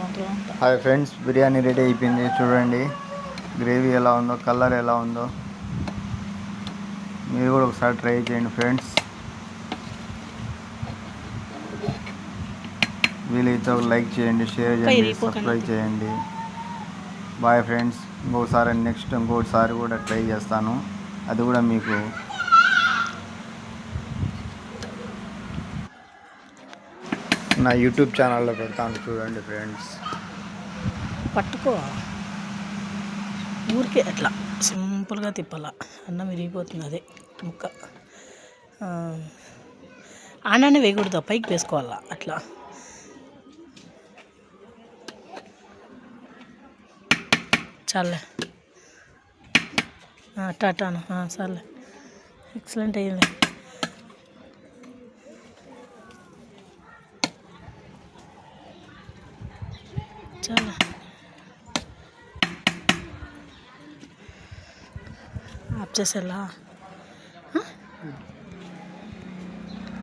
Hi friends, biryani ready అయిపోయింది. చూడండి gravy ఎలా ఉందో, కలర్ ఎలా ఉందో. మీరు కూడా ఒకసారి ట్రై చేయండి ఫ్రెండ్స్. వీలైతే ఒక లైక్ చేయండి, షేర్ చేయండి, సబ్స్క్రైబ్ చేయండి. Bye friends. ఇంకోసారి కూడా ట్రై చేస్తాను. అది కూడా మీకు నా యూట్యూబ్ ఛానల్లో పెడతాను, చూడండి ఫ్రెండ్స్. పట్టుకో, ఊరికే అట్లా సింపుల్గా తిప్పాల. అన్నం విరిగిపోతుంది. అదే ముక్క అన్నాన్ని వేయకూడదు, పైకి వేసుకోవాలా. అట్లా చాలే, టాటాను సర్లే. ఎక్సలెంట్ అయ్యింది. చాలా ఆఫ్ చేసేలా.